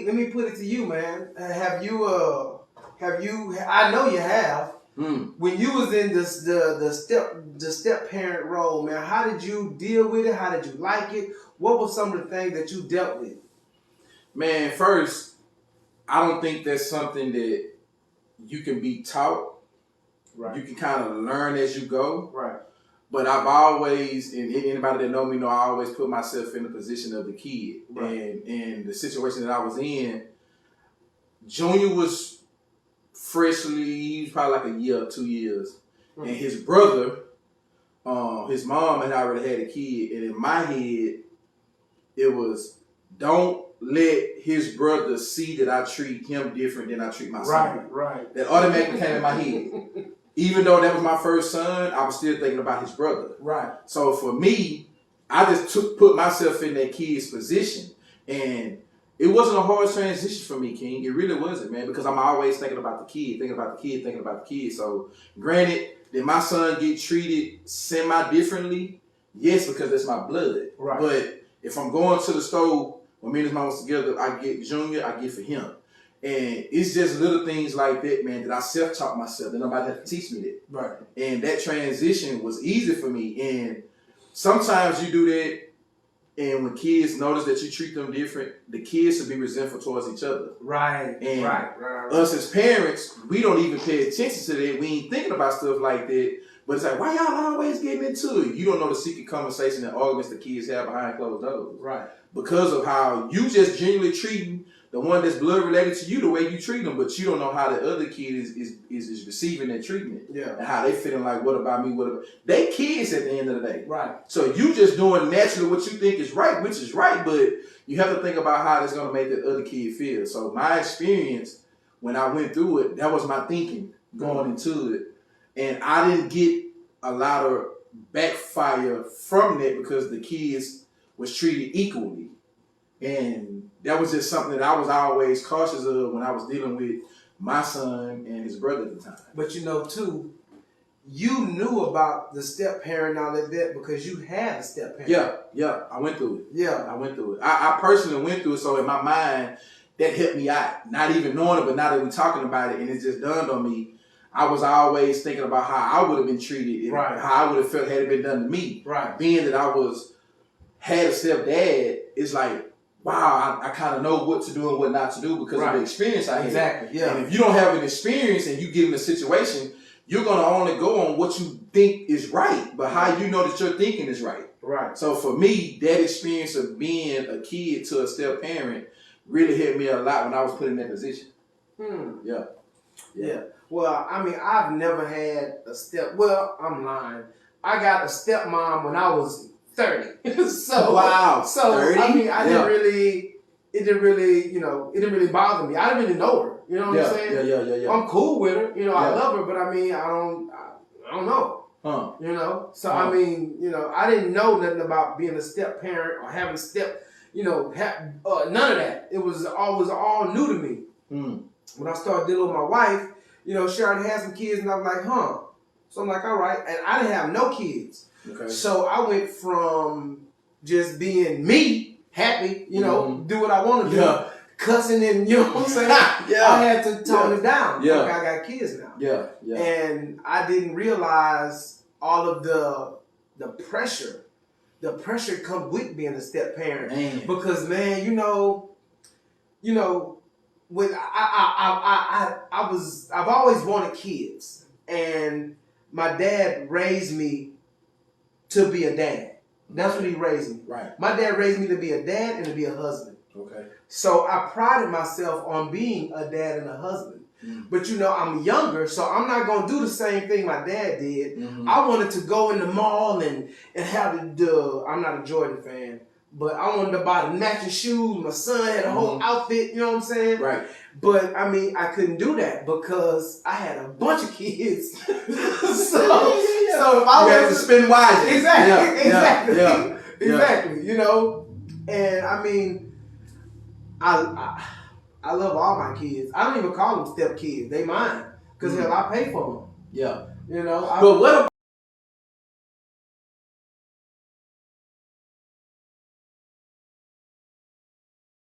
Let me put it to you, man. I know you have. When you was in the step parent role, man, how did you deal with it? How did you like it? What were some of the things that you dealt with? Man, first, I don't think that's something that you can be taught. Right. You can kind of learn as you go. Right. But I've always, and anybody that know me know, I always put myself in the position of the kid. Right. And the situation that I was in, Junior was he was probably like a year or 2 years. Mm-hmm. And his brother, his mom had already had a kid. And in my head, it was, don't let his brother see that I treat him different than I treat my son. Right. That automatically came in my head. Even though that was my first son, I was still thinking about his brother. Right. So for me, I just put myself in that kid's position. And it wasn't a hard transition for me, King. It really wasn't, man, because I'm always thinking about the kid, thinking about the kid, thinking about the kid. So granted, did my son get treated semi-differently? Yes, because that's my blood. Right. But if I'm going to the store, when me and his mom was together, I get Junior, I get for him. And it's just little things like that, man, that I self-taught myself, that nobody had to teach me that. Right. And that transition was easy for me. And sometimes you do that, and when kids notice that you treat them different, the kids will be resentful towards each other. Right. And us as parents, we don't even pay attention to that. We ain't thinking about stuff like that. But it's like, why y'all always getting into it? You don't know the secret conversation and arguments the kids have behind closed doors. Right. Because of how you just genuinely treating the one that's blood related to you the way you treat them, but you don't know how the other kid is receiving that treatment. Yeah. And how they feeling like, what about me? What about they kids at the end of the day. Right. So you just doing naturally what you think is right, which is right, but you have to think about how that's gonna make the other kid feel. So my experience when I went through it, that was my thinking going into it. And I didn't get a lot of backfire from that because the kids was treated equally. And that was just something that I was always cautious of when I was dealing with my son and his brother at the time. But you know, too, you knew about the step parent and all that because you had a step parent. Yeah, I went through it. Yeah, I went through it. I personally went through it, so in my mind, that helped me out. Not even knowing it, but now that we're talking about it, and it just dawned on me, I was always thinking about how I would have been treated, how I would have felt had it been done to me. Right. Being that I had a stepdad, it's like, wow, I kind of know what to do and what not to do because of the experience I had. Exactly. Yeah. And if you don't have an experience and you get in a situation, you're gonna only go on what you think is right, but how you know that your thinking is right. Right. So for me, that experience of being a kid to a step parent really helped me a lot when I was put in that position. Yeah. Yeah. Well, I mean, I've never had a step. Well, I'm lying. I got a stepmom when I was 30. So wow. So 30? I mean, it didn't really bother me. I didn't really know her. You know what I'm saying? Yeah. I'm cool with her. You know, I love her, but I mean, I don't know. Huh. You know? So I mean, you know, I didn't know nothing about being a step parent or having step, none of that. It was all new to me. When I started dealing with my wife, she already had some kids, and I was like, So I'm like, all right. And I didn't have no kids. Okay. So I went from just being me, happy, do what I want to do, cussing and, you know what I'm saying? I had to tone it down. Yeah. Like I got kids now. Yeah. And I didn't realize all of the pressure. The pressure comes with being a step parent. Man. Because, man, when I've always wanted kids, and my dad raised me to be a dad. That's what he raised me. Right. My dad raised me to be a dad and to be a husband. Okay. So I prided myself on being a dad and a husband. But I'm younger, so I'm not gonna do the same thing my dad did. I wanted to go in the mall and have I'm not a Jordan fan, but I wanted to buy the matching shoes. My son had a whole outfit, you know what I'm saying? Right. But I mean, I couldn't do that because I had a bunch of kids. So if I had to spend wisely. Exactly. And I mean, I love all my kids. I don't even call them step kids. They mine. Because hell, I pay for them. Yeah. But what